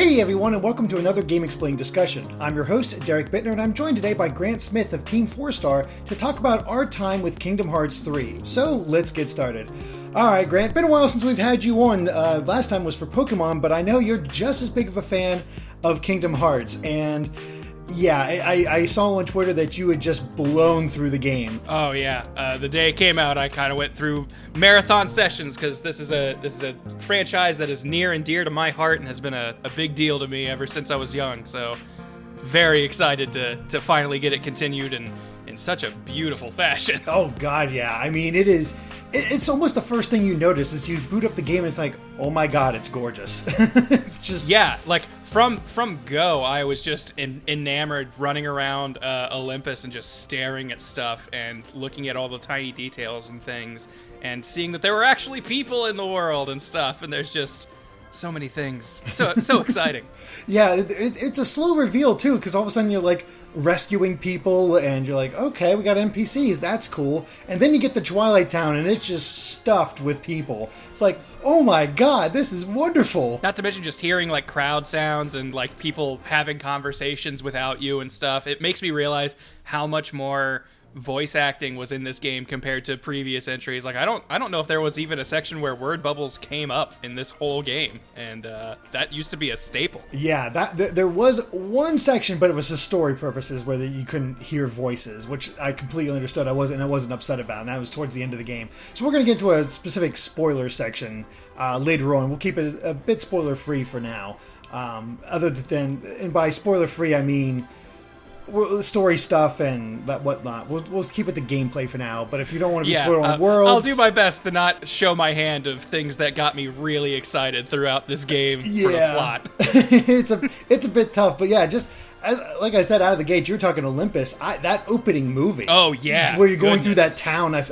Hey everyone, and welcome to another GameXplain discussion. I'm your host, Derek Bittner, and I'm joined today by Grant Smith of TeamFourStar to talk about our time with Kingdom Hearts 3. So, let's get started. Alright, Grant, been a while since we've had you on. Last time was for Pokemon, but I know you're just as big of a fan of Kingdom Hearts, and yeah, I saw on Twitter that you had just blown through the game. Oh yeah, the day it came out, I kind of went through marathon sessions because this is a franchise that is near and dear to my heart and has been a big deal to me ever since I was young. So very excited to finally get it continued in such a beautiful fashion. Oh god, yeah. I mean, it's almost the first thing you notice is you boot up the game and it's like, oh my god, it's gorgeous. It's just... Yeah, like from go, I was just enamored running around Olympus and just staring at stuff and looking at all the tiny details and things and seeing that there were actually people in the world and stuff, and there's just so many things. So exciting. Yeah, it's a slow reveal too, because all of a sudden you're like rescuing people and you're like, okay, we got NPCs, that's cool. And then you get to Twilight Town and it's just stuffed with people. It's like, oh my god, this is wonderful. Not to mention just hearing like crowd sounds and like people having conversations without you and stuff. It makes me realize how much more voice acting was in this game compared to previous entries. Like I don't know if there was even a section where word bubbles came up in this whole game, and that used to be a staple. Yeah, there was one section, but it was for story purposes where you couldn't hear voices, which I completely understood. I wasn't upset about, and that was towards the end of the game. So we're going to get into a specific spoiler section later on. We'll keep it a bit spoiler free for now. Other than, and by spoiler free I mean story stuff and that whatnot. We'll keep it to gameplay for now, but if you don't want to be spoiled on worlds... I'll do my best to not show my hand of things that got me really excited throughout this game for the plot. It's a bit tough, but yeah, just... like I said, out of the gate, you're talking Olympus. That opening movie. Oh, yeah. Where you're going through that town. I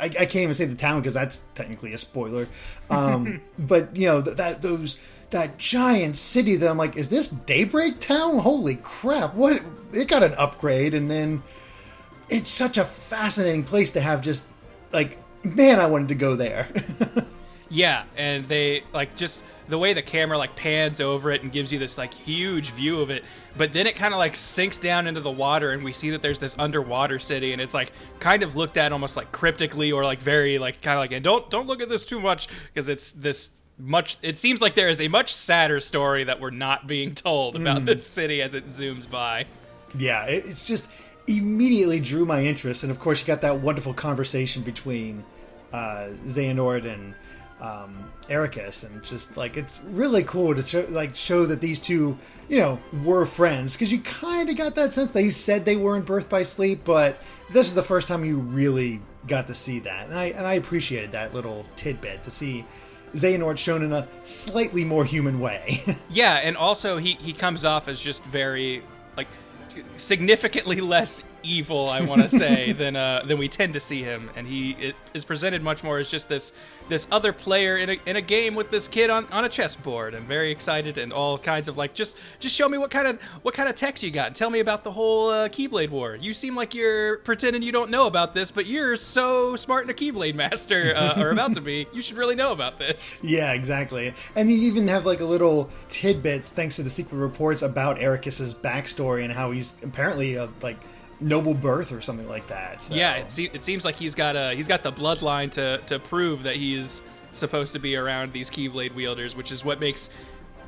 can't even say the town because that's technically a spoiler. But, you know, that giant city that I'm like, is this Daybreak Town? Holy crap. What? It got an upgrade, and then it's such a fascinating place to have just, like, man, I wanted to go there. Yeah, and they, like, just the way the camera, like, pans over it and gives you this, like, huge view of it, but then it kind of, like, sinks down into the water, and we see that there's this underwater city, and it's, like, kind of looked at almost, like, cryptically or, like, very, like, kind of like, and don't look at this too much, because it's this much, it seems like there is a much sadder story that we're not being told about this city as it zooms by. Yeah, it's just immediately drew my interest, and of course you got that wonderful conversation between Xehanort and Ericus, and just like it's really cool to show that these two, you know, were friends, because you kind of got that sense. They said they were in Birth by Sleep, but this is the first time you really got to see that, and I appreciated that little tidbit to see Xehanort shown in a slightly more human way. Yeah, and also he comes off as just very, like, significantly less evil, I want to say, than we tend to see him, and he is presented much more as just this other player in a game with this kid on a chessboard, and very excited and all kinds of like just show me what kind of techs you got and tell me about the whole Keyblade War. You seem like you're pretending you don't know about this, but you're so smart and a Keyblade master, or about to be. You should really know about this. Yeah, exactly. And you even have like a little tidbits thanks to the secret reports about Ericus's backstory and how he's apparently like noble birth or something like that. So. Yeah, it seems like he's got the bloodline to prove that he is supposed to be around these Keyblade wielders, which is what makes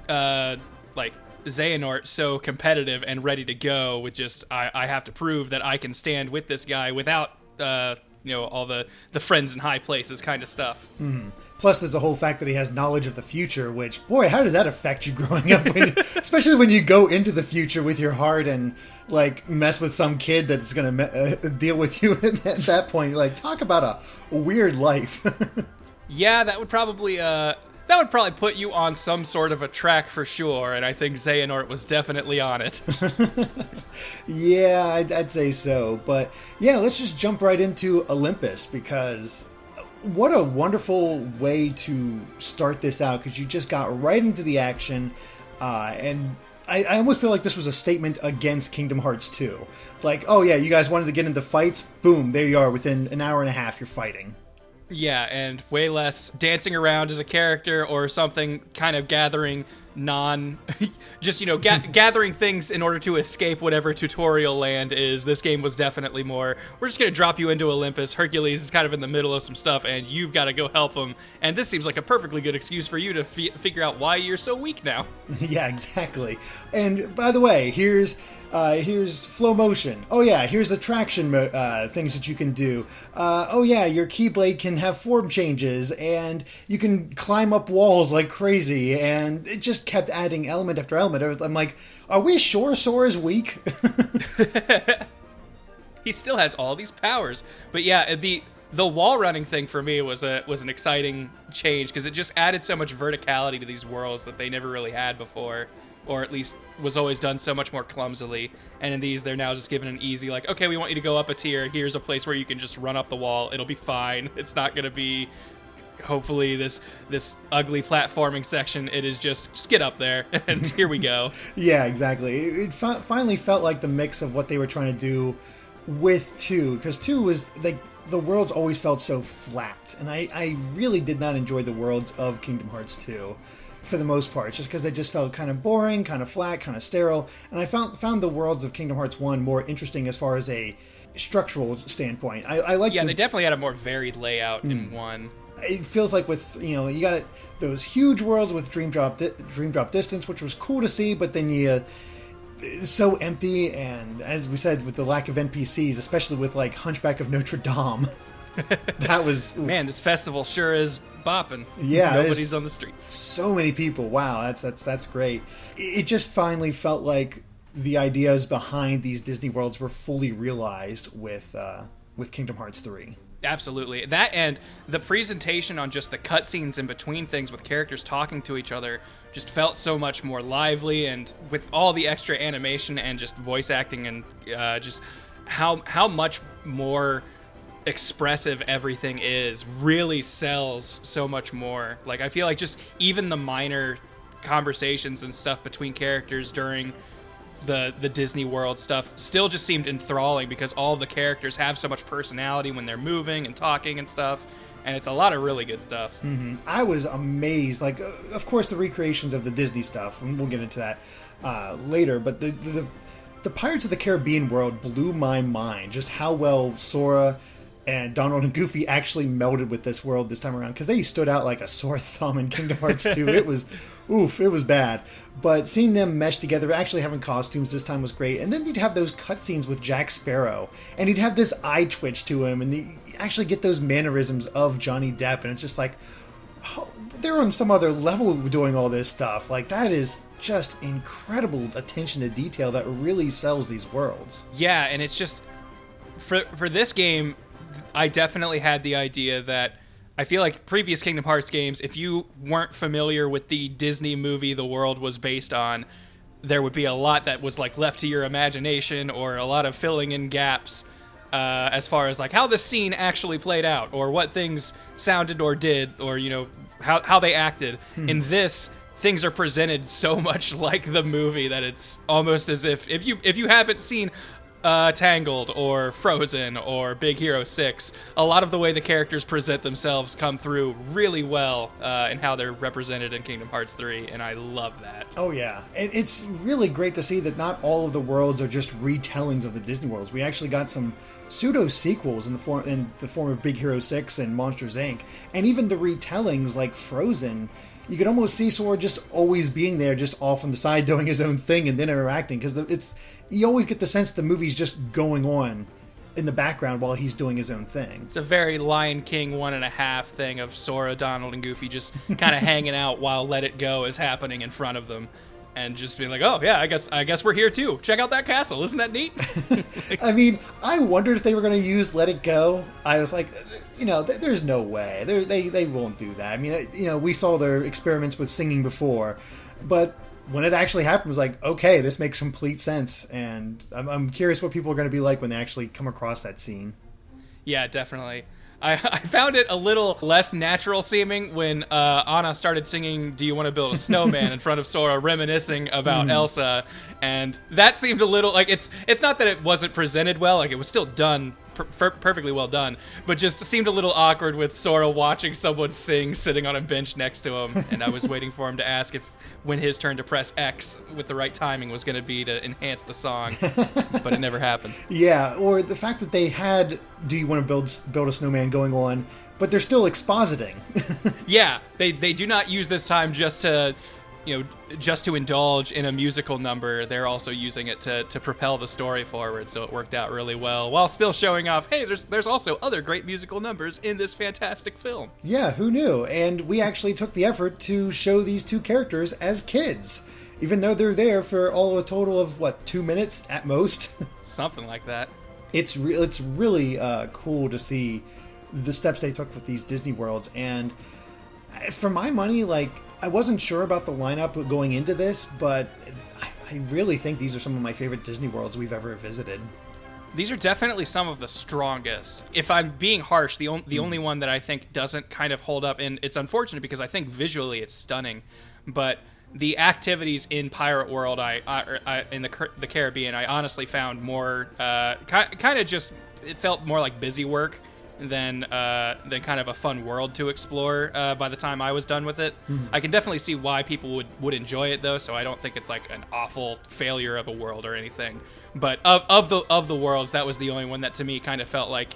like Xehanort so competitive and ready to go with just I have to prove that I can stand with this guy without all the friends in high places kind of stuff. Mm-hmm. Plus, there's the whole fact that he has knowledge of the future, which, boy, how does that affect you growing up? Especially when you go into the future with your heart and, like, mess with some kid that's going to deal with you at that point. Like, talk about a weird life. Yeah, that would probably put you on some sort of a track for sure, and I think Xehanort was definitely on it. Yeah, I'd say so. But, yeah, let's just jump right into Olympus, because what a wonderful way to start this out, because you just got right into the action, and I almost feel like this was a statement against Kingdom Hearts 2. Like, oh yeah, you guys wanted to get into fights? Boom, there you are. Within an hour and a half, you're fighting. Yeah, and way less dancing around as a character or something, kind of gathering just, gathering things in order to escape whatever tutorial land is. This game was definitely more, we're just going to drop you into Olympus. Hercules is kind of in the middle of some stuff, and you've got to go help him. And this seems like a perfectly good excuse for you to figure out why you're so weak now. Yeah, exactly. And by the way, here's flow motion. Oh yeah, here's the traction things that you can do. Oh yeah, your Keyblade can have form changes, and you can climb up walls like crazy, and it just kept adding element after element. I'm like, are we sure Sora's weak? He still has all these powers. But yeah, the wall running thing for me was an exciting change, because it just added so much verticality to these worlds that they never really had before. Or at least was always done so much more clumsily. And in these, they're now just given an easy, like, okay, we want you to go up a tier. Here's a place where you can just run up the wall. It'll be fine. It's not going to be, hopefully, this ugly platforming section. It is just get up there, and here we go. Yeah, exactly. It finally felt like the mix of what they were trying to do with 2. Because 2 was, like, the worlds always felt so flat. And I really did not enjoy the worlds of Kingdom Hearts 2. For the most part, just because they just felt kind of boring, kind of flat, kind of sterile. And I found the worlds of Kingdom Hearts 1 more interesting as far as a structural standpoint. I like. Yeah, they definitely had a more varied layout in 1. It feels like with, you got those huge worlds with Dream Drop Distance, which was cool to see, but then it's so empty, and as we said, with the lack of NPCs, especially with like Hunchback of Notre Dame. That was... Oof. Man, this festival sure is bopping. Yeah. Nobody's on the streets. So many people. Wow, that's great. It just finally felt like the ideas behind these Disney worlds were fully realized with Kingdom Hearts 3. Absolutely. That, and the presentation on just the cutscenes in between things with characters talking to each other just felt so much more lively, and with all the extra animation and just voice acting, and just how much more expressive everything is really sells so much more. Like, I feel like just even the minor conversations and stuff between characters during the Disney World stuff still just seemed enthralling, because all the characters have so much personality when they're moving and talking and stuff, and it's a lot of really good stuff. Mm-hmm. I was amazed. Like, of course, the recreations of the Disney stuff, and we'll get into that later, but the Pirates of the Caribbean world blew my mind, just how well Sora and Donald and Goofy actually melded with this world this time around, because they stood out like a sore thumb in Kingdom Hearts 2. It was bad. But seeing them mesh together, actually having costumes this time was great. And then you'd have those cutscenes with Jack Sparrow, and he'd have this eye twitch to him, and you actually get those mannerisms of Johnny Depp, and it's just like, oh, they're on some other level doing all this stuff. Like, that is just incredible attention to detail that really sells these worlds. Yeah, and it's just, for this game, I definitely had the idea that I feel like previous Kingdom Hearts games, if you weren't familiar with the Disney movie the world was based on, there would be a lot that was like left to your imagination, or a lot of filling in gaps as far as like how the scene actually played out, or what things sounded or did, or how they acted. In this, things are presented so much like the movie that it's almost as if you haven't seen Tangled or Frozen or Big Hero 6, a lot of the way the characters present themselves come through really well in how they're represented in Kingdom Hearts 3, and I love that. Oh yeah, and it's really great to see that not all of the worlds are just retellings of the Disney worlds. We actually got some pseudo sequels in the form of Big Hero 6 and Monsters Inc., and even the retellings like Frozen. You could almost see Sora just always being there, just off on the side doing his own thing and then interacting, because you always get the sense the movie's just going on in the background while he's doing his own thing. It's a very Lion King 1.5 thing of Sora, Donald, and Goofy just kind of hanging out while Let It Go is happening in front of them. And just being like, oh yeah, I guess we're here too. Check out that castle, isn't that neat? I mean, I wondered if they were going to use Let It Go. I was like, there's no way. They won't do that. I mean, we saw their experiments with singing before, but when it actually happened, it was like, okay, this makes complete sense. And I'm curious what people are going to be like when they actually come across that scene. Yeah, definitely. I found it a little less natural seeming when Anna started singing "Do You Want to Build a Snowman" in front of Sora, reminiscing about Elsa, and that seemed a little like it's not that it wasn't presented well, like it was still done perfectly well done, but just seemed a little awkward with Sora watching someone sing sitting on a bench next to him, and I was waiting for him to ask if when his turn to press X with the right timing was going to be to enhance the song, but it never happened. Yeah, or the fact that they had "Do You Want to Build a Snowman" going on, but they're still expositing. Yeah, they do not use this time just to, just to indulge in a musical number. They're also using it to propel the story forward, so it worked out really well, while still showing off, hey, there's also other great musical numbers in this fantastic film. Yeah, who knew? And we actually took the effort to show these two characters as kids, even though they're there for a total of, 2 minutes at most? Something like that. It's really cool to see the steps they took with these Disney worlds, and for my money, I wasn't sure about the lineup going into this, but I really think these are some of my favorite Disney worlds we've ever visited. These are definitely some of the strongest. If I'm being harsh, the only one that I think doesn't kind of hold up, and it's unfortunate because I think visually it's stunning, but the activities in Pirate World, I in the Caribbean, I honestly found more kind of just, it felt more like busy work than kind of a fun world to explore by the time I was done with it. Mm-hmm. I can definitely see why people would enjoy it though, so I don't think it's like an awful failure of a world or anything. But of the worlds, that was the only one that to me kind of felt like,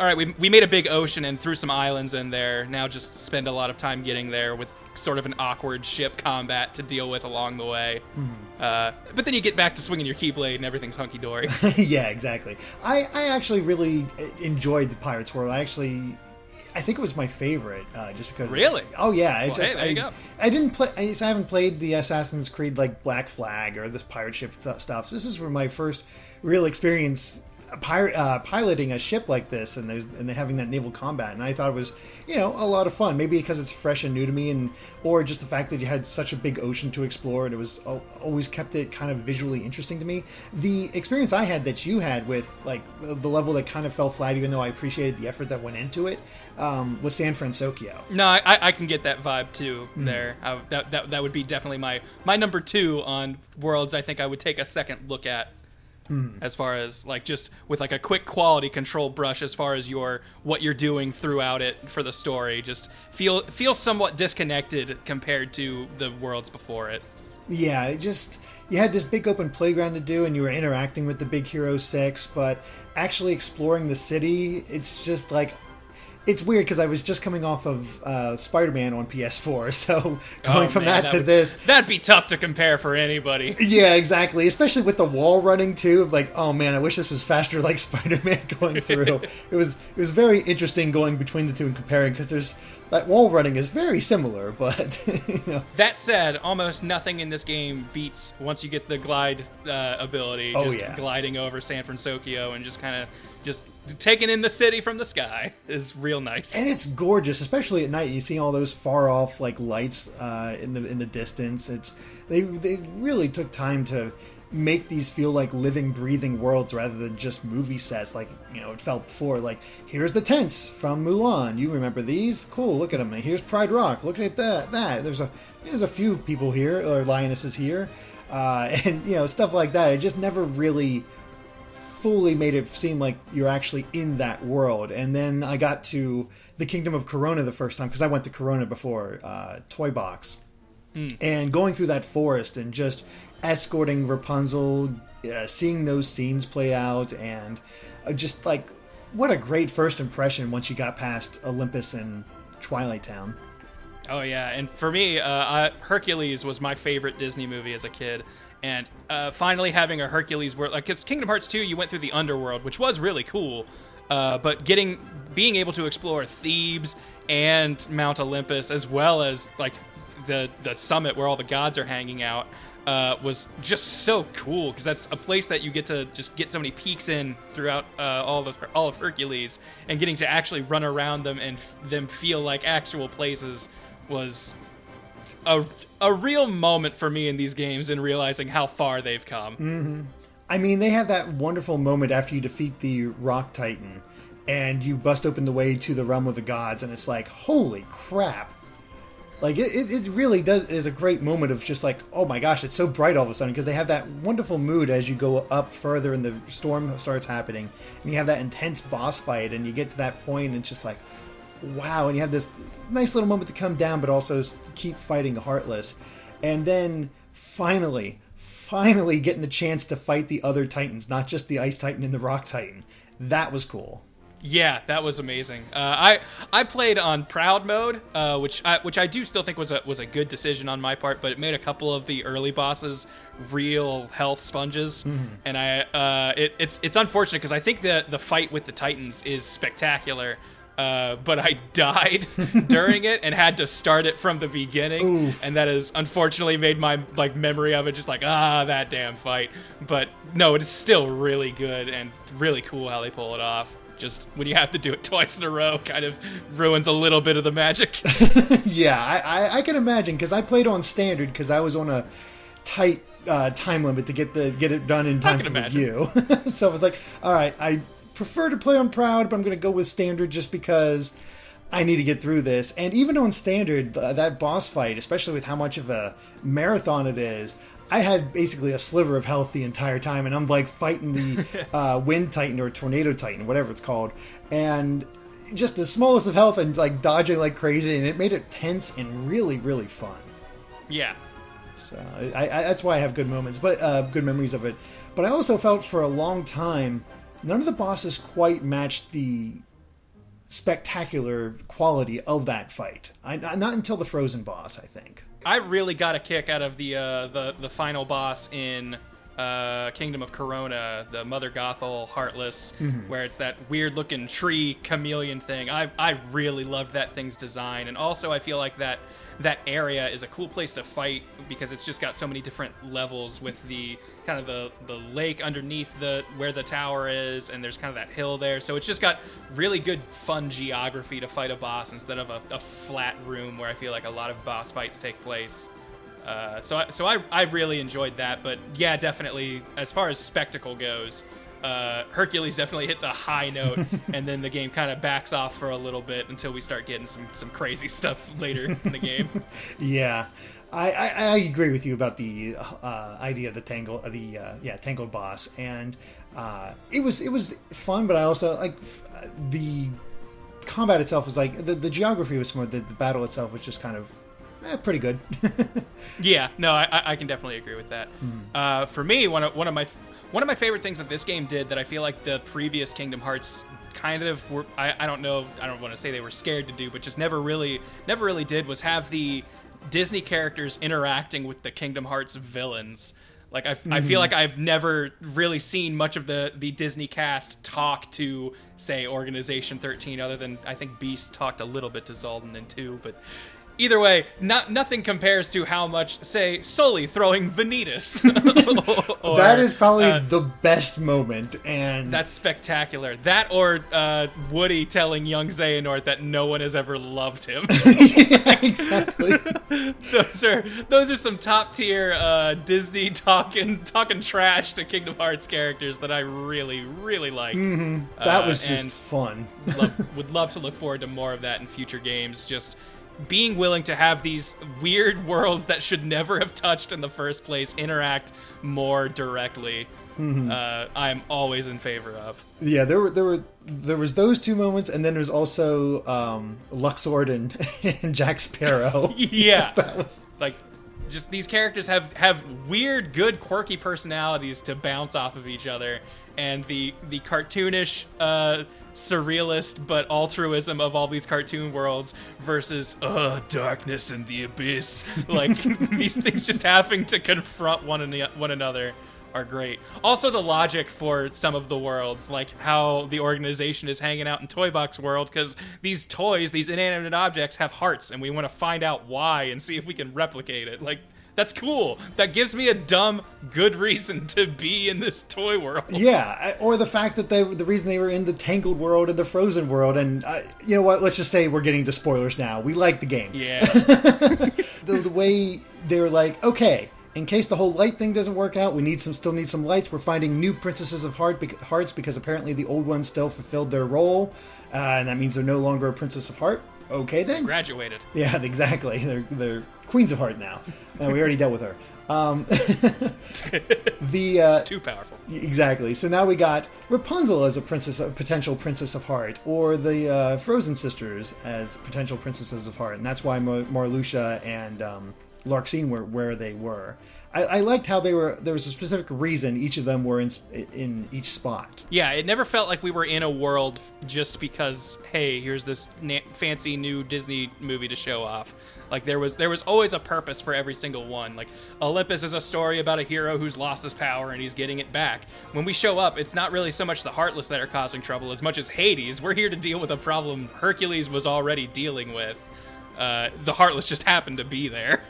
all right, we made a big ocean and threw some islands in there. Now just spend a lot of time getting there with sort of an awkward ship combat to deal with along the way. Mm-hmm. But then you get back to swinging your Keyblade and everything's hunky-dory. Yeah, exactly. I actually really enjoyed the Pirates World. I think it was my favorite, just because. Really? Oh yeah, hey, there you go. I didn't play. I haven't played the Assassin's Creed Black Flag or this pirate ship stuff. So this is my first real experience piloting a ship like this, and having that naval combat, and I thought it was a lot of fun. Maybe because it's fresh and new to me, or just the fact that you had such a big ocean to explore, and it was always kept it kind of visually interesting to me. The experience I had that you had with the level that kind of fell flat, even though I appreciated the effort that went into it, was San Francisco. No, I can get that vibe too. Mm. There, that would be definitely my number 2 on worlds. I think I would take a second look at. As far as just with a quick quality control brush, as far as what you're doing throughout it for the story, just feel somewhat disconnected compared to the worlds before it. Yeah, you had this big open playground to do, and you were interacting with the Big Hero 6, but actually exploring the city, it's just it's weird because I was just coming off of Spider-Man on PS4, so going from that to this... That'd be tough to compare for anybody. Yeah, exactly. Especially with the wall running, too. Oh man, I wish this was faster like Spider-Man going through. It was very interesting going between the two and comparing, because that wall running is very similar, but... That said, almost nothing in this game beats, once you get the glide ability, gliding over San Francisco and just kind of... Just taking in the city from the sky is real nice, and it's gorgeous, especially at night. You see all those far off lights in the distance. They really took time to make these feel like living, breathing worlds rather than just movie sets. It felt before. Here's the tents from Mulan. You remember these? Cool. Look at them. Here's Pride Rock. Look at that. There's a few people here, or lionesses here, and stuff like that. It just never really fully made it seem like you're actually in that world. And then I got to the Kingdom of Corona the first time, because I went to Corona before Toy Box. And going through that forest and just escorting Rapunzel, seeing those scenes play out, and just what a great first impression once you got past Olympus and Twilight Town. Oh yeah, and for me, Hercules was my favorite Disney movie as a kid. And finally having a Hercules world, because Kingdom Hearts 2, you went through the underworld, which was really cool. But being able to explore Thebes and Mount Olympus, as well as the summit where all the gods are hanging out, was just so cool, because that's a place that you get to just get so many peeks in throughout all of Hercules, and getting to actually run around them and them feel like actual places was a real moment for me in these games, and realizing how far they've come. Mm-hmm. I mean, they have that wonderful moment after you defeat the Rock Titan and you bust open the way to the realm of the gods, and it's holy crap. It really is a great moment of just oh my gosh, it's so bright all of a sudden, because they have that wonderful mood as you go up further and the storm starts happening, and you have that intense boss fight, and you get to that point and it's just wow, and you have this nice little moment to come down, but also keep fighting Heartless. And then finally getting a chance to fight the other Titans, not just the Ice Titan and the Rock Titan. That was cool. Yeah, that was amazing. I played on Proud mode, which I do still think was a good decision on my part, but it made a couple of the early bosses real health sponges, and it's unfortunate because I think the fight with the Titans is spectacular. But I died during it and had to start it from the beginning. Oof. And that has unfortunately made my memory of it just that damn fight. But no, it is still really good and really cool how they pull it off. Just when you have to do it twice in a row kind of ruins a little bit of the magic. Yeah, I can imagine, because I played on standard because I was on a tight time limit to get it done in time for review. So I was like, all right, I prefer to play on Proud, but I'm going to go with standard just because I need to get through this. And even on standard, that boss fight, especially with how much of a marathon it is, I had basically a sliver of health the entire time, and I'm fighting the Wind Titan or Tornado Titan, whatever it's called, and just the smallest of health and dodging like crazy, and it made it tense and really, really fun. Yeah. So that's why I have good moments, but good memories of it. But I also felt for a long time none of the bosses quite matched the spectacular quality of that fight. Not until the Frozen boss, I think. I really got a kick out of the final boss in Kingdom of Corona, the Mother Gothel Heartless, where it's that weird looking tree chameleon thing. I really loved that thing's design, and also I feel like that area is a cool place to fight because it's just got so many different levels with the kind of the lake underneath where the tower is, and there's kind of that hill there, so it's just got really good fun geography to fight a boss instead of a flat room where I feel like a lot of boss fights take place. So I really enjoyed that, but yeah, definitely as far as spectacle goes, Hercules definitely hits a high note, and then the game kind of backs off for a little bit until we start getting some crazy stuff later in the game. Yeah, I agree with you about the idea of the tangled boss, and it was fun, but I also the combat itself was the geography was smooth. The battle itself was just kind of pretty good. Yeah, no, I can definitely agree with that. For me, one of my favorite things that this game did that I feel like the previous Kingdom Hearts kind of were, I don't want to say they were scared to do, but just never really did, was have the Disney characters interacting with the Kingdom Hearts villains. I feel like I've never really seen much of the Disney cast talk to, say, Organization 13, other than I think Beast talked a little bit to Zaldin in 2, but either way, nothing compares to how much, say, Sully throwing Vanitas. Or, that is probably the best moment, and that's spectacular. That or Woody telling young Xehanort that no one has ever loved him. Yeah, exactly. those are some top tier Disney talking trash to Kingdom Hearts characters that I really, really liked. That was just fun. Would love to look forward to more of that in future games. Just being willing to have these weird worlds that should never have touched in the first place interact more directly. I'm always in favor of. Yeah, there was those two moments, and then there's also Luxord and Jack Sparrow. Yeah, that was just these characters have weird, good, quirky personalities to bounce off of each other, and the cartoonish surrealist but altruism of all these cartoon worlds versus darkness and the abyss. These things just having to confront one another are great. Also, the logic for some of the worlds, like how the organization is hanging out in Toy Box World, because these toys, these inanimate objects, have hearts, and we want to find out why and see if we can replicate it. That's cool. That gives me a dumb, good reason to be in this toy world. Yeah, or the fact that the reason they were in the Tangled world and the Frozen world, and you know what? Let's just say we're getting to spoilers now. We like the game. Yeah. the way they were like, okay, in case the whole light thing doesn't work out, we still need some lights. We're finding new Princesses of Hearts because apparently the old ones still fulfilled their role, and that means they're no longer a Princess of Heart. Okay, then. Graduated. Yeah, exactly. They're Queens of Heart now. We already dealt with her. It's too powerful. Exactly. So now we got Rapunzel as a potential Princess of Heart, or the Frozen sisters as potential Princesses of Heart, and that's why Marluxia and Larxene were where they were. I liked how there was a specific reason each of them were in each spot. Yeah, it never felt like we were in a world just because, hey, here's this fancy new Disney movie to show off. Like, there was always a purpose for every single one. Like, Olympus is a story about a hero who's lost his power and he's getting it back. When we show up, it's not really so much the Heartless that are causing trouble as much as Hades. We're here to deal with a problem Hercules was already dealing with. The Heartless just happened to be there.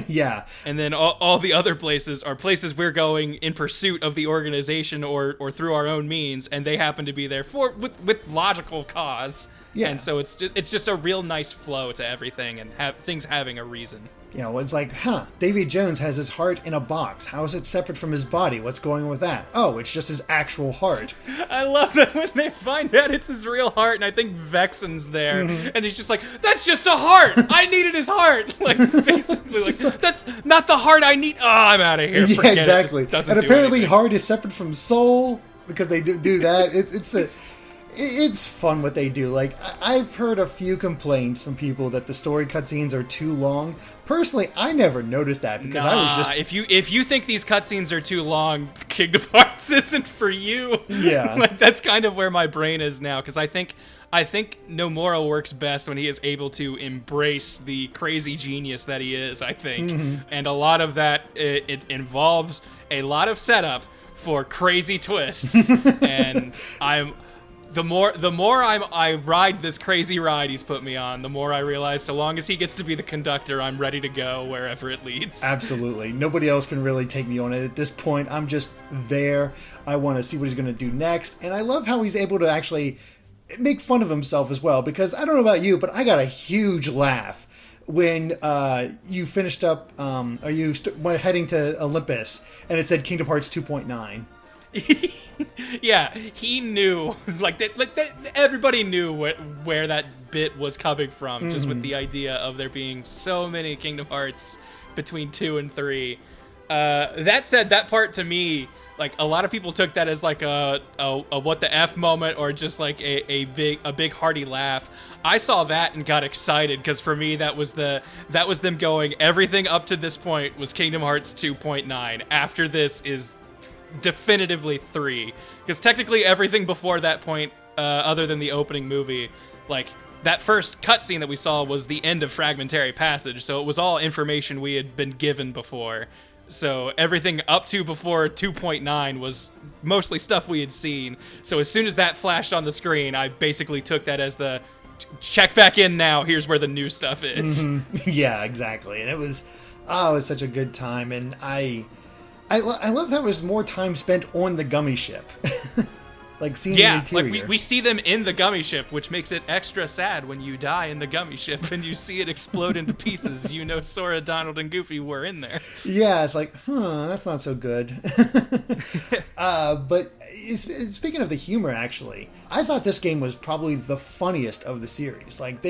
Yeah. And then all the other places are places we're going in pursuit of the organization or through our own means, and they happen to be there with logical cause. Yeah. And so it's just a real nice flow to everything and things having a reason. You know, it's like, Davy Jones has his heart in a box. How is it separate from his body? What's going on with that? Oh, it's just his actual heart. I love that when they find out it's his real heart, and I think Vexen's there, and he's just like, that's just a heart! I needed his heart! Like, basically, like, that's not the heart I need! Oh, I'm out of here. Yeah, exactly. And apparently heart is separate from soul, because they do that. It's fun what they do. Like, I've heard a few complaints from people that the story cutscenes are too long. Personally, I never noticed that because I was just... If you think these cutscenes are too long, Kingdom Hearts isn't for you. Yeah. Like, that's kind of where my brain is now, because I think Nomura works best when he is able to embrace the crazy genius that he is, I think. And a lot of that, it involves a lot of setup for crazy twists. And the more I ride this crazy ride he's put me on, the more I realize so long as he gets to be the conductor, I'm ready to go wherever it leads. Absolutely. Nobody else can really take me on it. At this point, I'm just there. I want to see what he's going to do next. And I love how he's able to actually make fun of himself as well, because I don't know about you, but I got a huge laugh when you finished up, or you went heading to Olympus, and it said Kingdom Hearts 2.9. Yeah, he knew, like everybody knew where that bit was coming from, just with the idea of there being so many Kingdom Hearts between 2 and 3. That said, that part to me, like, a lot of people took that as like a what the F moment, or just like a big hearty laugh. I saw that and got excited, because for me that was them going, everything up to this point was Kingdom Hearts 2.9. After this is definitively 3, because technically everything before that point, other than the opening movie, like that first cutscene that we saw was the end of Fragmentary Passage, so it was all information we had been given before. So everything up to before 2.9 was mostly stuff we had seen. So as soon as that flashed on the screen, I basically took that as the check back in now, here's where the new stuff is. Yeah, exactly. And it was such a good time, and I love that there was more time spent on the Gummi Ship. Like, seeing the interior. Like we see them in the Gummi Ship, which makes it extra sad when you die in the Gummi Ship and you see it explode into pieces. You know Sora, Donald, and Goofy were in there. Yeah, it's like, that's not so good. But speaking of the humor, actually, I thought this game was probably the funniest of the series. Like,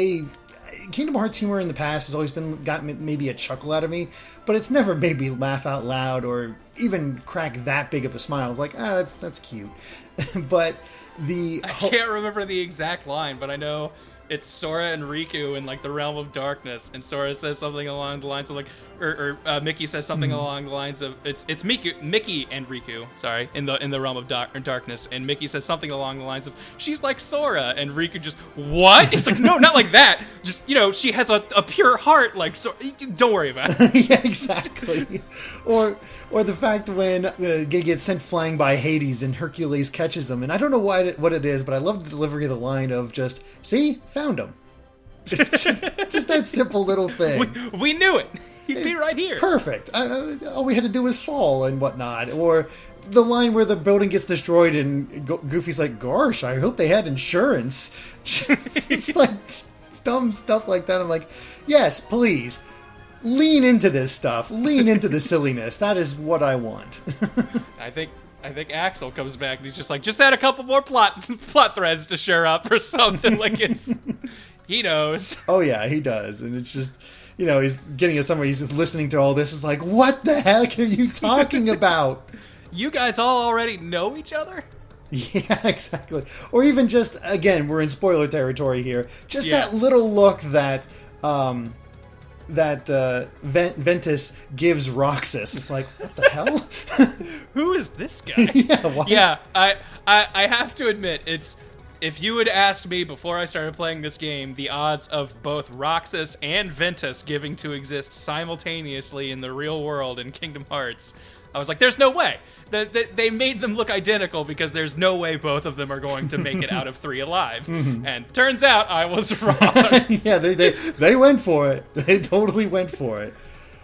Kingdom Hearts humor in the past has always gotten maybe a chuckle out of me, but it's never made me laugh out loud or even crack that big of a smile. I was like, that's cute. But I can't remember the exact line, but I know it's Sora and Riku in like the Realm of Darkness, and Sora says something along the lines of like, or Mickey says something along the lines of it's Mickey and Riku, sorry, in the Realm of Darkness, and Mickey says something along the lines of, she's like Sora, and Riku just, what? It's like, no, not like that. Just, she has a pure heart like Sora. Don't worry about it. Yeah, exactly. Or the fact when they get sent flying by Hades and Hercules catches them, and I don't know what it is, but I love the delivery of the line of just, see, found him. just that simple little thing. We knew it. He'd be right here. Perfect. All we had to do was fall and whatnot. Or the line where the building gets destroyed and Goofy's like, gosh, I hope they had insurance. It's like dumb stuff like that. I'm like, yes, please. Lean into this stuff. Lean into the silliness. That is what I want. I think Axel comes back and he's just like, just add a couple more plot threads to shore up or something. Like, he knows. Oh yeah, he does. And it's just, he's getting as somebody, he's just listening to all this. Is like, what the heck are you talking about? You guys all already know each other? Yeah, exactly. Or even just, again, we're in spoiler territory here. Just that little look that that Ventus gives Roxas. It's like, what the hell? Who is this guy? Yeah, why? Yeah, I have to admit, if you had asked me before I started playing this game, the odds of both Roxas and Ventus giving to exist simultaneously in the real world in Kingdom Hearts, I was like, there's no way. They made them look identical because there's no way both of them are going to make it out of 3 alive. And turns out I was wrong. Yeah, they went for it. They totally went for it.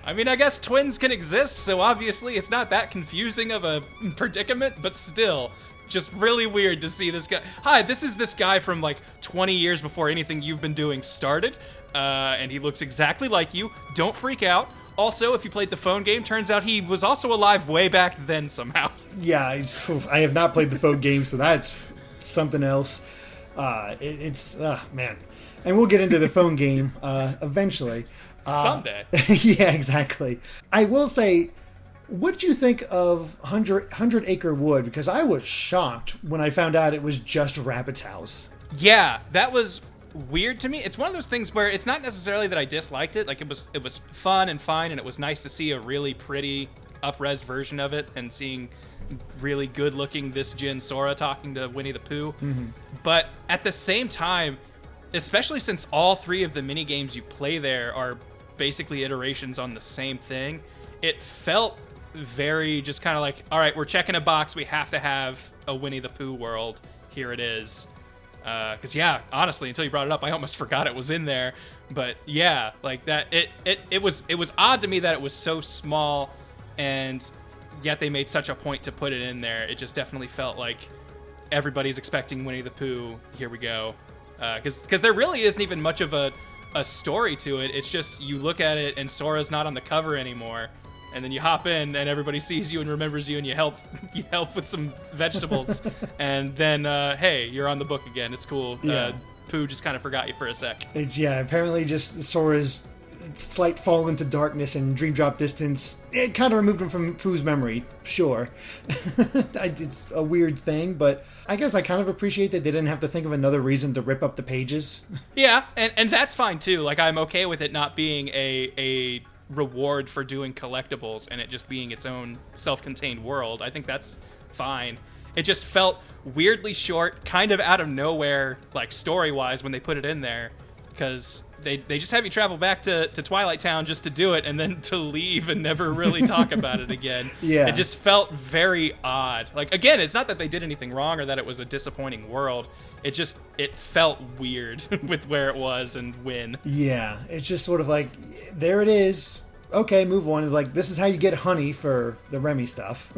I mean, I guess twins can exist, so obviously it's not that confusing of a predicament, but still, just really weird to see this guy. Hi, this is this guy from like 20 years before anything you've been doing started, and he looks exactly like you. Don't freak out. Also, if you played the phone game, turns out he was also alive way back then somehow. Yeah, I have not played the phone game, so that's something else. Man. And we'll get into the phone game eventually. Someday. Yeah, exactly. I will say, what did you think of 100 Acre Wood? Because I was shocked when I found out it was just Rabbit's house. Yeah, that was weird to me. It's one of those things where it's not necessarily that I disliked it. Like, it was fun and fine, and it was nice to see a really pretty up-res version of it and seeing really good-looking this Jin Sora talking to Winnie the Pooh. Mm-hmm. But at the same time, especially since all 3 of the mini-games you play there are basically iterations on the same thing, it felt very just kind of like, all right, we're checking a box. We have to have a Winnie the Pooh world. Here it is. Because, yeah, honestly, until you brought it up, I almost forgot it was in there. But, yeah, like that, it was odd to me that it was so small, and yet they made such a point to put it in there. It just definitely felt like everybody's expecting Winnie the Pooh. Here we go. Because there really isn't even much of a story to it. It's just you look at it, and Sora's not on the cover anymore. And then you hop in, and everybody sees you and remembers you, and you help with some vegetables. And then, hey, you're on the book again. It's cool. Yeah. Pooh just kind of forgot you for a sec. Apparently just Sora's slight fall into darkness and dream drop distance, it kind of removed him from Pooh's memory, sure. It's a weird thing, but I guess I kind of appreciate that they didn't have to think of another reason to rip up the pages. Yeah, and that's fine, too. Like, I'm okay with it not being a reward for doing collectibles and it just being its own self-contained world. I think that's fine. It just felt weirdly short, kind of out of nowhere, like story-wise, when they put it in there, because they just have you travel back to Twilight Town just to do it and then to leave and never really talk about it again. Yeah. It just felt very odd. Like, again, it's not that they did anything wrong or that it was a disappointing world. It felt weird with where it was and when. Yeah, it's just sort of like, there it is. Okay, move on. It's like, this is how you get honey for the Remy stuff.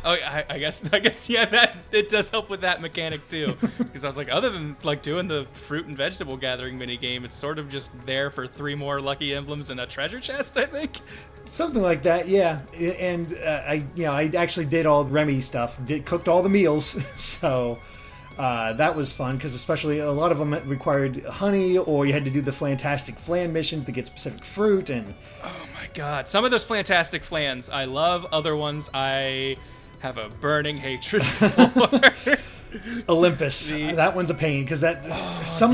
Oh, I guess, yeah, that it does help with that mechanic too. Because I was like, other than like doing the fruit and vegetable gathering mini game, it's sort of just there for 3 more lucky emblems and a treasure chest, I think. Something like that, yeah. And I actually did all the Remy stuff, cooked all the meals, so that was fun because especially a lot of them required honey, or you had to do the Fantastic Flan missions to get specific fruit. And oh my god, some of those Fantastic Flans I love. Other ones I have a burning hatred for. Olympus, that one's a pain because the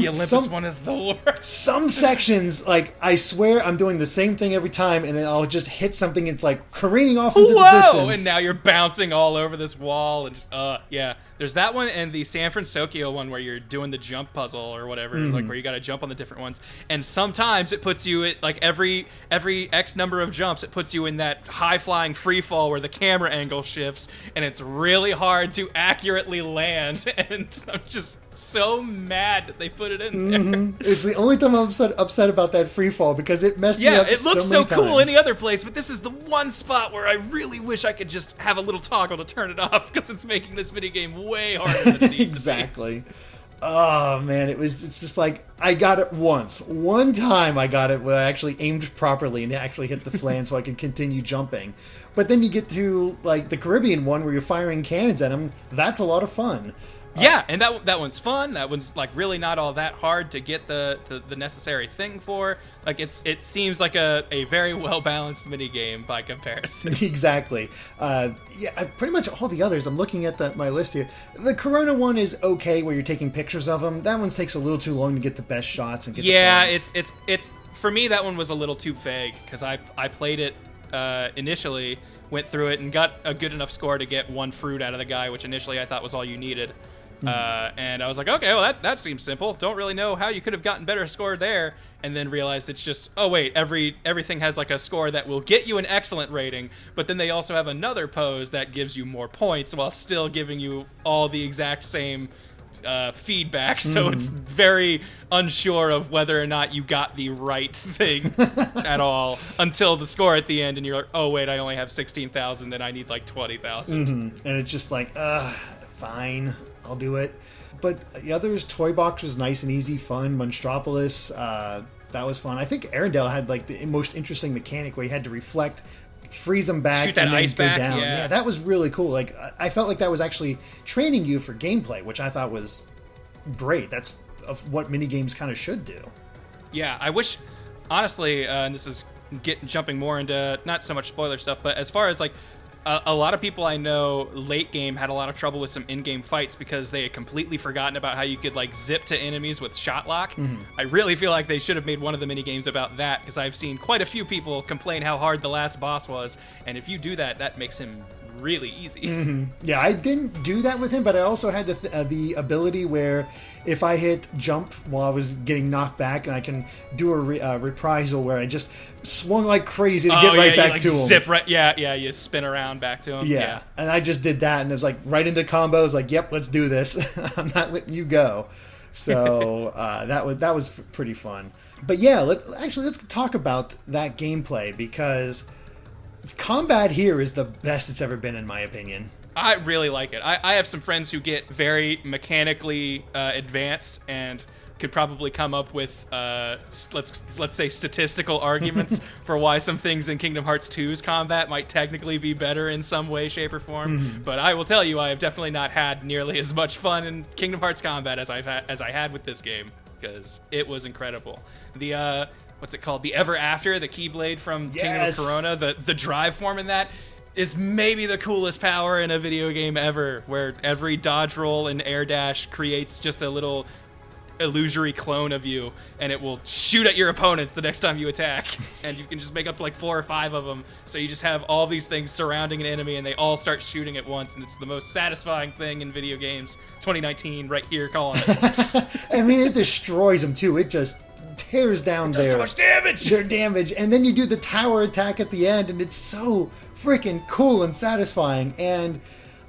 Olympus one is the worst. Some sections, like, I swear I'm doing the same thing every time, and then I'll just hit something. It's like careening off into the distance, and now you're bouncing all over this wall, and just yeah. There's that one and the San Francisco one where you're doing the jump puzzle or whatever, like where you got to jump on the different ones. And sometimes it puts you at like every X number of jumps, it puts you in that high flying free fall where the camera angle shifts, and it's really hard to accurately land. And I'm just so mad that they put it in there. It's the only time I'm upset about that free fall because it messed me up. Yeah, it looks so cool any other place, but this is the one spot where I really wish I could just have a little toggle to turn it off because it's making this minigame way harder than it needs exactly. To be. Oh man, it's just like I got it once. One time I got it where I actually aimed properly and actually hit the flan so I could continue jumping. But then you get to like the Caribbean one where you're firing cannons at them. That's a lot of fun. Yeah, and that one's fun. That one's like really not all that hard to get the necessary thing for. Like it seems like a very well balanced mini game by comparison. Exactly. Pretty much all the others. I'm looking at my list here. The Corona one is okay, where you're taking pictures of them. That one takes a little too long to get the best shots and get. Yeah, the points. it's for me that one was a little too vague because I played it initially, went through it and got a good enough score to get one fruit out of the guy, which initially I thought was all you needed. And I was like, okay, well, that seems simple. Don't really know how you could have gotten better score there. And then realized it's just, oh, wait, everything has like a score that will get you an excellent rating, but then they also have another pose that gives you more points while still giving you all the exact same feedback. So it's very unsure of whether or not you got the right thing at all until the score at the end, and you're like, oh, wait, I only have 16,000 and I need like 20,000. And it's just like, fine. I'll do it. But the others, Toy Box was nice and easy, fun. Monstropolis, that was fun. I think Arendelle had like the most interesting mechanic where you had to reflect, freeze them back, shoot that and then ice go back. down. Yeah, that was really cool. Like I felt like that was actually training you for gameplay, which I thought was great. That's of what mini games kind of should do. Yeah, I wish, honestly, and this is jumping more into not so much spoiler stuff, but as far as like a lot of people I know late game had a lot of trouble with some in-game fights because they had completely forgotten about how you could like zip to enemies with shot lock. I really feel like they should have made one of the mini games about that, because I've seen quite a few people complain how hard the last boss was, and if you do that, that makes him really easy. Yeah, I didn't do that with him, but I also had the ability where if I hit jump while I was getting knocked back, and I can do a reprisal where I just swung like crazy to get right back to him. Zip right, you spin around back to him. Yeah, and I just did that, and it was like right into combos. Like, yep, let's do this. I'm not letting you go. So that was pretty fun. But yeah, let's talk about that gameplay, because combat here is the best it's ever been, in my opinion. I really like it. I have some friends who get very mechanically advanced and could probably come up with let's say statistical arguments for why some things in Kingdom Hearts 2's combat might technically be better in some way, shape, or form. But I will tell you, I have definitely not had nearly as much fun in Kingdom Hearts combat as I had with this game, because it was incredible. The what's it called? The Ever After, the Keyblade from Kingdom of Corona, the drive form in that is maybe the coolest power in a video game ever, where every dodge roll and air dash creates just a little illusory clone of you, and it will shoot at your opponents the next time you attack, and you can just make up to like 4 or 5 of them, so you just have all these things surrounding an enemy and they all start shooting at once, and it's the most satisfying thing in video games. 2019 right here calling it. I mean, it destroys them too. It just tears down so much damage. Their damage, and then you do the tower attack at the end, and it's so freaking cool and satisfying. And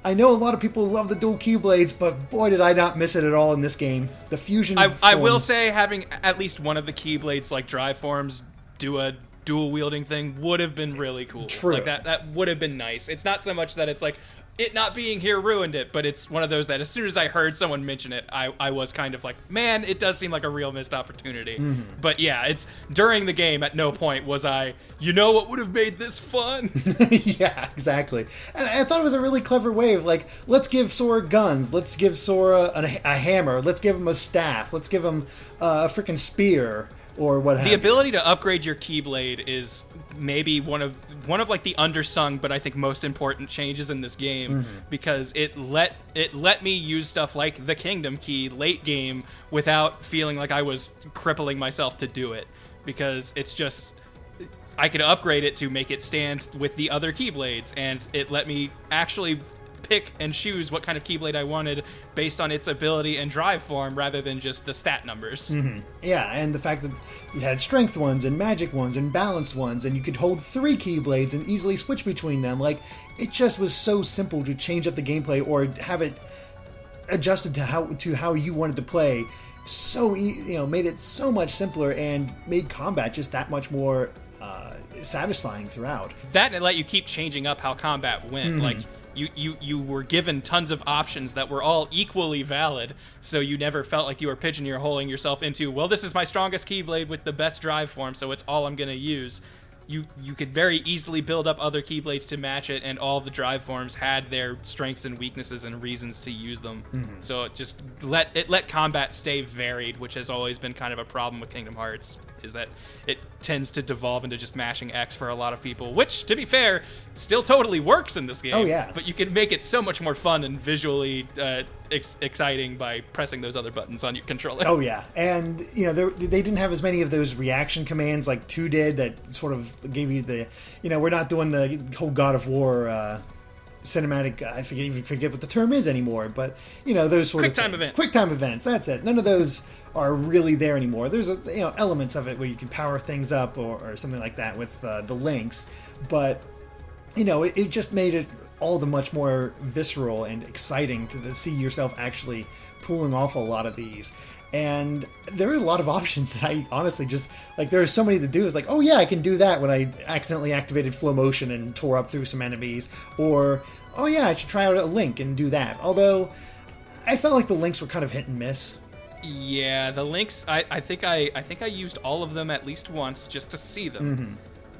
I know a lot of people love the dual keyblades, but boy, did I not miss it at all in this game. The fusion I will say, having at least one of the keyblades like drive forms do a dual wielding thing would have been really cool. True. Like that would have been nice. It's not so much that it's like it not being here ruined it, but it's one of those that as soon as I heard someone mention it, I was kind of like, man, it does seem like a real missed opportunity. But yeah, it's during the game, at no point was I, what would have made this fun? Yeah, exactly. And I thought it was a really clever way of like, let's give Sora guns, let's give Sora a hammer, let's give him a staff, let's give him a freaking spear, or what have you. The ability to upgrade your Keyblade is maybe one of like the undersung but I think most important changes in this game, because it let me use stuff like the Kingdom Key late game without feeling like I was crippling myself to do it, because it's just I could upgrade it to make it stand with the other Keyblades, and it let me actually pick and choose what kind of Keyblade I wanted based on its ability and drive form rather than just the stat numbers. Yeah, and the fact that you had strength ones and magic ones and balanced ones, and you could hold 3 Keyblades and easily switch between them. Like, it just was so simple to change up the gameplay or have it adjusted to how you wanted to play. So made it so much simpler and made combat just that much more satisfying throughout. That, and let you keep changing up how combat went. Like, you were given tons of options that were all equally valid, so you never felt like you were pigeonholing yourself into, well, this is my strongest Keyblade with the best drive form, so it's all I'm going to use. you could very easily build up other Keyblades to match it, and all the drive forms had their strengths and weaknesses and reasons to use them. So it just let combat stay varied, which has always been kind of a problem with Kingdom Hearts, is that it tends to devolve into just mashing X for a lot of people, which, to be fair, still totally works in this game. Oh, yeah. But you can make it so much more fun and visually exciting by pressing those other buttons on your controller. Oh, yeah. And, they didn't have as many of those reaction commands like 2 did that sort of gave you the, we're not doing the whole God of War cinematic, I forget what the term is anymore, but, those sort of things. Quick time events, that's it. None of those are really there anymore. There's, elements of it where you can power things up or something like that with the links, but, it just made it all the much more visceral and exciting to see yourself actually pulling off a lot of these. And there are a lot of options that I honestly just, there are so many to do. It's like, oh yeah, I can do that when I accidentally activated flow motion and tore up through some enemies. Or, oh yeah, I should try out a link and do that. Although, I felt like the links were kind of hit and miss. Yeah, the links, I think I used all of them at least once just to see them.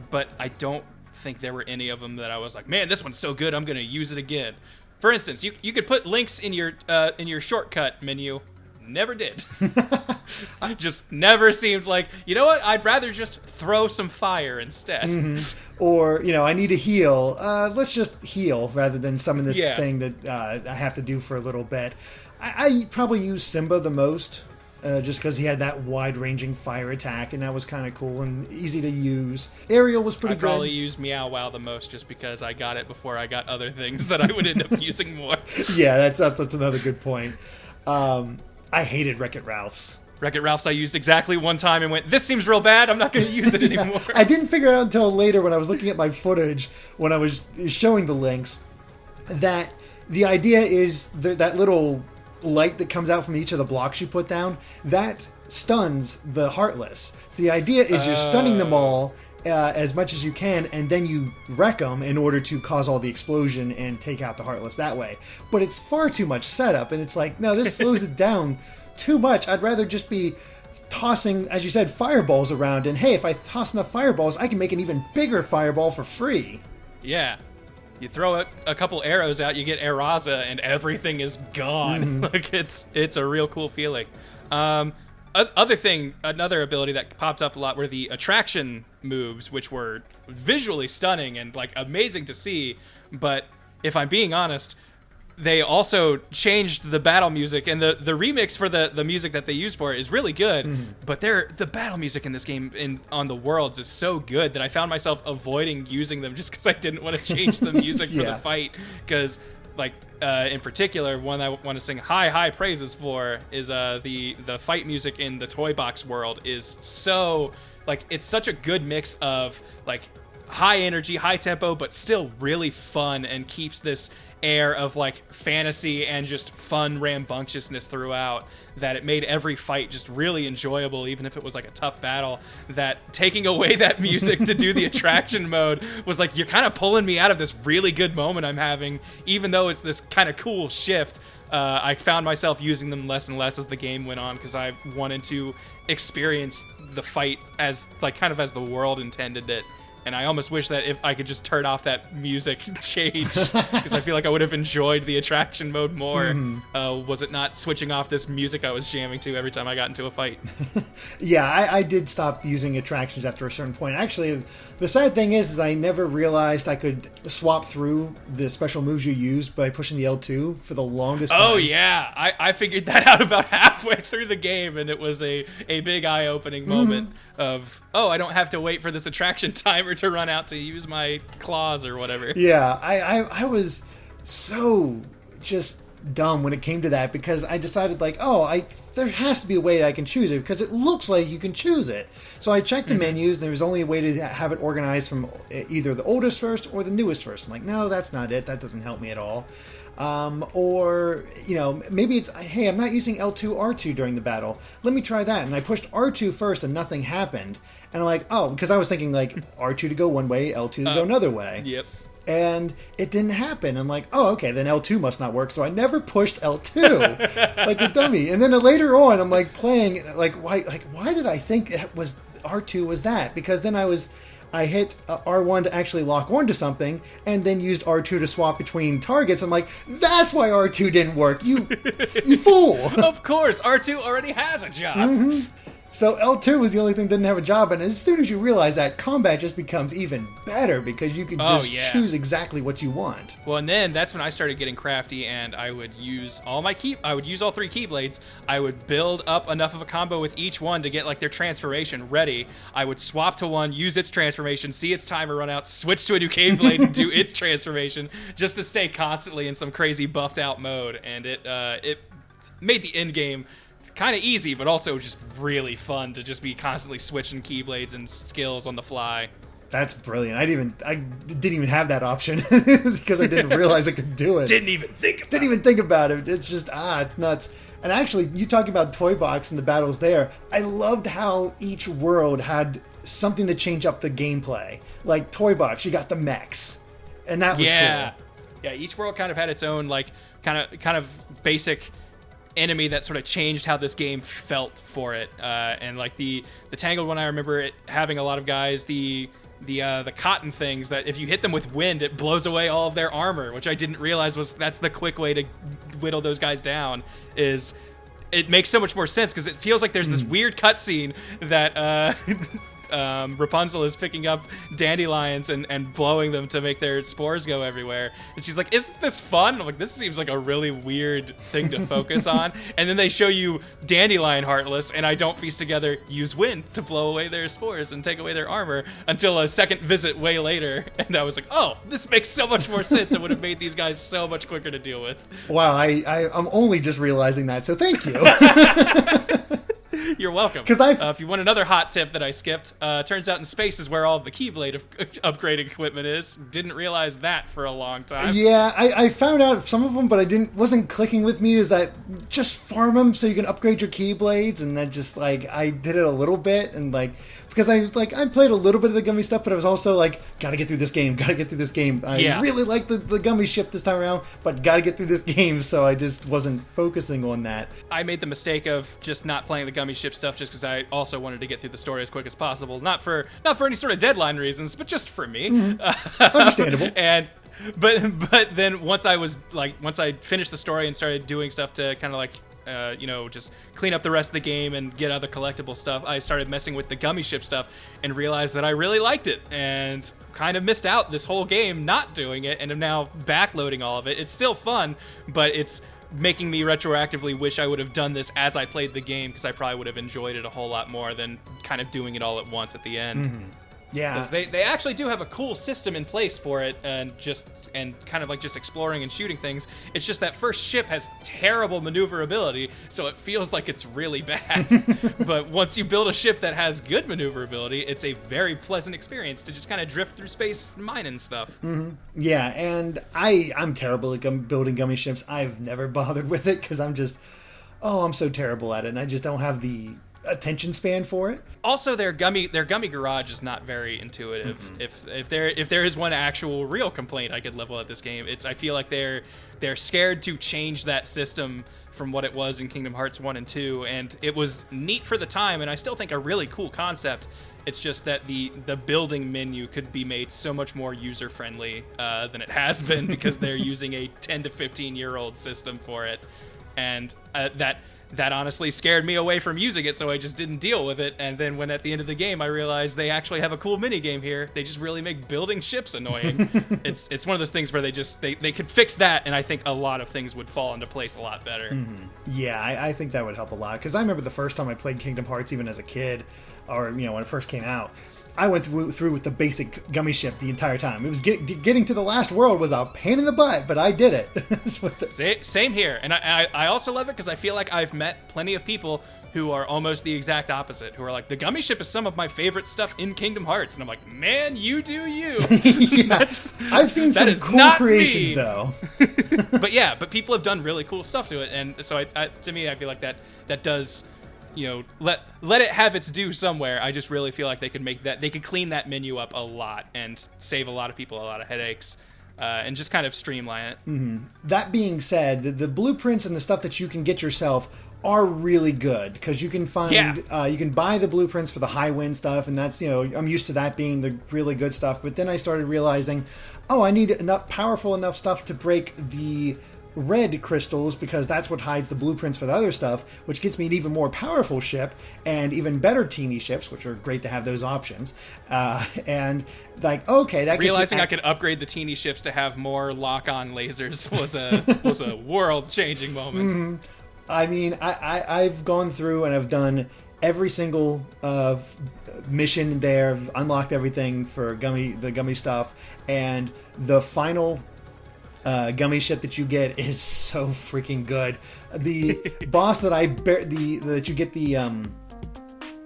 But I don't think there were any of them that I was like, man, this one's so good, I'm going to use it again. For instance, you could put links in your shortcut menu. Never did. Just never seemed like, you know what, I'd rather just throw some fire instead. Or, I need to heal. Let's just heal rather than summon this thing that I have to do for a little bit. I probably used Simba the most, just because he had that wide-ranging fire attack, and that was kind of cool and easy to use. Ariel was pretty good. I probably used Meow Wow the most, just because I got it before I got other things that I would end up using more. Yeah, that's another good point. I hated Wreck-It Ralph's. Wreck-It Ralph's I used exactly one time and went, this seems real bad, I'm not going to use it anymore. I didn't figure out until later when I was looking at my footage, when I was showing the links, that the idea is that little light that comes out from each of the blocks you put down, that stuns the Heartless. So the idea is you're stunning them all as much as you can, and then you wreck them in order to cause all the explosion and take out the Heartless that way. But it's far too much setup, and it's like, no, this slows it down too much. I'd rather just be tossing, as you said, fireballs around, and hey, if I toss enough fireballs, I can make an even bigger fireball for free. Yeah. You throw a couple arrows out, you get Eraza, and everything is gone. Like, it's a real cool feeling. Another ability that popped up a lot were the attraction moves, which were visually stunning and amazing to see. But if I'm being honest, they also changed the battle music, and the remix for the music that they use for it is really good. But the battle music in this game on the Worlds is so good that I found myself avoiding using them just because I didn't want to change the music for the fight. Because in particular, one I want to sing high praises for is the fight music in the Toy Box world is so it's such a good mix of high energy, high tempo, but still really fun, and keeps this air of fantasy and just fun rambunctiousness throughout, that it made every fight just really enjoyable, even if it was a tough battle. That taking away that music to do the attraction mode was you're kind of pulling me out of this really good moment I'm having, even though it's this kind of cool shift. I found myself using them less and less as the game went on, because I wanted to experience the fight as kind of as the world intended it. And I almost wish that if I could just turn off that music change, because I feel like I would have enjoyed the attraction mode more. Was it not switching off this music I was jamming to every time I got into a fight? Yeah, I did stop using attractions after a certain point. Actually, the sad thing is I never realized I could swap through the special moves you use by pushing the L2 for the longest time. Oh, yeah. I figured that out about halfway through the game, and it was a big eye-opening moment of, oh, I don't have to wait for this attraction timer to run out to use my claws or whatever. Yeah, I was so just dumb when it came to that, because I decided there has to be a way I can choose it, because it looks like you can choose it. So I checked the menus, and there was only a way to have it organized from either the oldest first or the newest first. I'm like, no, that's not it. That doesn't help me at all. Or, maybe it's, hey, I'm not using L2, R2 during the battle. Let me try that. And I pushed R2 first and nothing happened. And I'm like, oh, because I was thinking R2 to go one way, L2 to go another way. Yep. And it didn't happen. I'm like, oh, okay, then L2 must not work. So I never pushed L2 like a dummy. And then later on, I'm playing, why did I think it was R2 was that? Because then I I hit R1 to actually lock onto something, and then used R2 to swap between targets. I'm like, that's why R2 didn't work. You fool. Of course, R2 already has a job. Mm-hmm. So L2 was the only thing that didn't have a job, and as soon as you realize that, combat just becomes even better because you can just choose exactly what you want. Well, and then that's when I started getting crafty, and I would use all 3 Keyblades. I would build up enough of a combo with each one to get like their transformation ready. I would swap to one, use its transformation, see its timer run out, switch to a new Keyblade and do its transformation, just to stay constantly in some crazy buffed out mode, and it made the end game kind of easy, but also just really fun to just be constantly switching Keyblades and skills on the fly. That's brilliant. I didn't even have that option because I didn't realize I could do it. Didn't even think about it. It's just, it's nuts. And actually, you talking about Toy Box and the battles there, I loved how each world had something to change up the gameplay. Like Toy Box, you got the mechs, and that was cool. Yeah, each world kind of had its own like kind of basic enemy that sort of changed how this game felt for it, and like the Tangled one, I remember it having a lot of guys, the cotton things that if you hit them with wind, it blows away all of their armor, which I didn't realize that's the quick way to whittle those guys down. It makes so much more sense because it feels like there's this weird cutscene that Rapunzel is picking up dandelions and blowing them to make their spores go everywhere. And she's like, isn't this fun? I'm like, this seems like a really weird thing to focus on. And then they show you Dandelion Heartless, and I don't piece together, use wind to blow away their spores and take away their armor until a second visit way later. And I was like, oh, this makes so much more sense. It would have made these guys so much quicker to deal with. Wow, I'm only just realizing that, so thank you. You're welcome. Because if you want another hot tip that I skipped, turns out in space is where all of the Keyblade upgrading equipment is. Didn't realize that for a long time. Yeah, I found out some of them, but wasn't clicking with me. Is that just farm them so you can upgrade your Keyblades, and then just like I did it a little bit, and like because I was like I played a little bit of the Gummi stuff, but I was also like gotta get through this game. I really like the Gummi Ship this time around, but gotta get through this game, so I just wasn't focusing on that. I made the mistake of just not playing the Gummi Ship stuff just because I also wanted to get through the story as quick as possible. Not for any sort of deadline reasons, but just for me. Mm-hmm. Understandable. But then once I finished the story and started doing stuff to kind of like just clean up the rest of the game and get other collectible stuff, I started messing with the Gummi Ship stuff and realized that I really liked it and kind of missed out this whole game not doing it, and am now backloading all of it. It's still fun, but it's making me retroactively wish I would have done this as I played the game, because I probably would have enjoyed it a whole lot more than kind of doing it all at once at the end. Mm-hmm. Yeah, because they actually do have a cool system in place for it, and kind of like just exploring and shooting things. It's just that first ship has terrible maneuverability, so it feels like it's really bad. But once you build a ship that has good maneuverability, it's a very pleasant experience to just kind of drift through space mining stuff. Mm-hmm. Yeah, and I'm terrible at building Gummi Ships. I've never bothered with it because I'm so terrible at it, and I just don't have the attention span for it. Also, their gummy garage is not very intuitive. Mm-hmm. If there is one actual real complaint I could level at this game, I feel like they're scared to change that system from what it was in Kingdom Hearts 1 and 2, and it was neat for the time, and I still think a really cool concept. It's just that the building menu could be made so much more user-friendly than it has been, because they're using a 10 to 15-year-old system for it, and that honestly scared me away from using it, so I just didn't deal with it. And then when at the end of the game I realized they actually have a cool mini game here, they just really make building ships annoying. It's one of those things where they could fix that, and I think a lot of things would fall into place a lot better. Mm-hmm. Yeah, I think that would help a lot, because I remember the first time I played Kingdom Hearts, even as a kid, or when it first came out, I went through with the basic Gummi Ship the entire time. It was getting to the last world was a pain in the butt, but I did it. Same here, and I also love it because I feel like I've met plenty of people who are almost the exact opposite, who are like, the Gummi Ship is some of my favorite stuff in Kingdom Hearts, and I'm like, man, you do you. Yeah, I've seen some cool creations though. but people have done really cool stuff to it, and so to me, I feel like that does. Let it have its due somewhere. I just really feel like they could clean that menu up a lot and save a lot of people a lot of headaches, and just kind of streamline it. Mm-hmm. That being said, the blueprints and the stuff that you can get yourself are really good because you can find you can buy the blueprints for the high wind stuff, and that's, I'm used to that being the really good stuff. But then I started realizing, I need powerful enough stuff to break the red crystals, because that's what hides the blueprints for the other stuff, which gets me an even more powerful ship and even better teeny ships, which are great to have those options. And that realizing I could upgrade the teeny ships to have more lock-on lasers was a world-changing moment. Mm-hmm. I mean, I've gone through and I've done every single mission there. I've unlocked everything for the Gummi stuff, and the final Gummi ship that you get is so freaking good. The boss that that you get the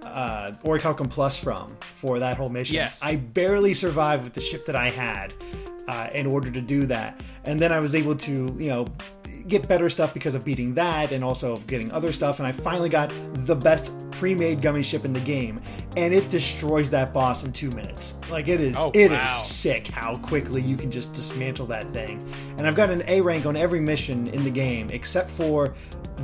Orichalcum Plus for that whole mission. Yes. I barely survived with the ship that I had in order to do that, and then I was able to get better stuff because of beating that, and also of getting other stuff, and I finally got the best pre-made Gummi ship in the game, and it destroys that boss in 2 minutes. Like, it is sick how quickly you can just dismantle that thing. And I've got an A rank on every mission in the game except for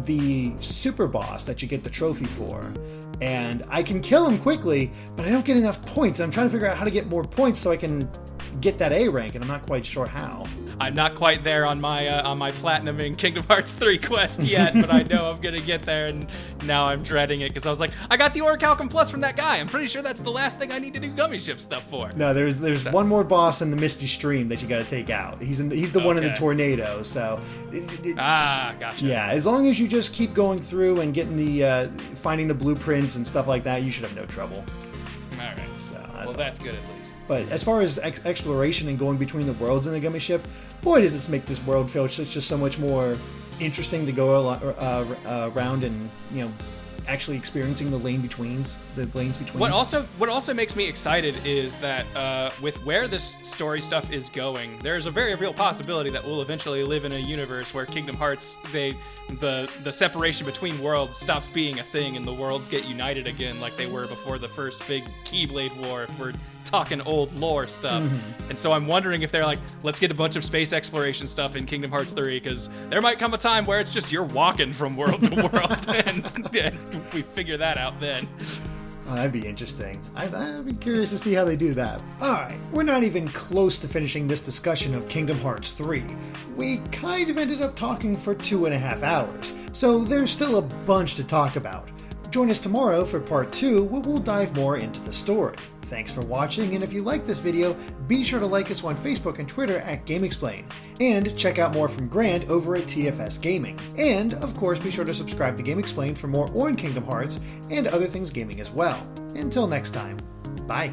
the super boss that you get the trophy for, and I can kill him quickly, but I don't get enough points, and I'm trying to figure out how to get more points so I can get that A rank, and I'm not quite sure how. I'm not quite there on my platinum in Kingdom Hearts 3 quest yet, but I know I'm gonna get there, and now I'm dreading it because I was like, I got the Orichalcum Plus from that guy. I'm pretty sure that's the last thing I need to do Gummi Ship stuff for. No, there's one more boss in the Misty Stream that you got to take out. He's the one in the tornado. So gotcha. Yeah, as long as you just keep going through and getting the finding the blueprints and stuff like that, you should have no trouble. All right. That's good at least. But as far as exploration and going between the worlds in the Gummi Ship, boy, does this make this world feel it's just so much more interesting to go around and actually experiencing the lanes between. What also makes me excited is that with where this story stuff is going, there's a very real possibility that we'll eventually live in a universe where Kingdom Hearts, the separation between worlds stops being a thing and the worlds get united again like they were before the first big Keyblade War, if we're talking old lore stuff. Mm-hmm. And so I'm wondering if they're like, let's get a bunch of space exploration stuff in Kingdom Hearts 3, because there might come a time where it's just you're walking from world to world, and we figure that out then. Oh, that'd be interesting. I'd be curious to see how they do that. Alright, we're not even close to finishing this discussion of Kingdom Hearts 3. We kind of ended up talking for 2.5 hours, so there's still a bunch to talk about. Join us tomorrow for part 2, where we'll dive more into the story. Thanks for watching, and if you like this video, be sure to like us on Facebook and Twitter at GameXplain, and check out more from Grant over at TFS Gaming. And, of course, be sure to subscribe to GameXplain for more on Kingdom Hearts and other things gaming as well. Until next time, bye!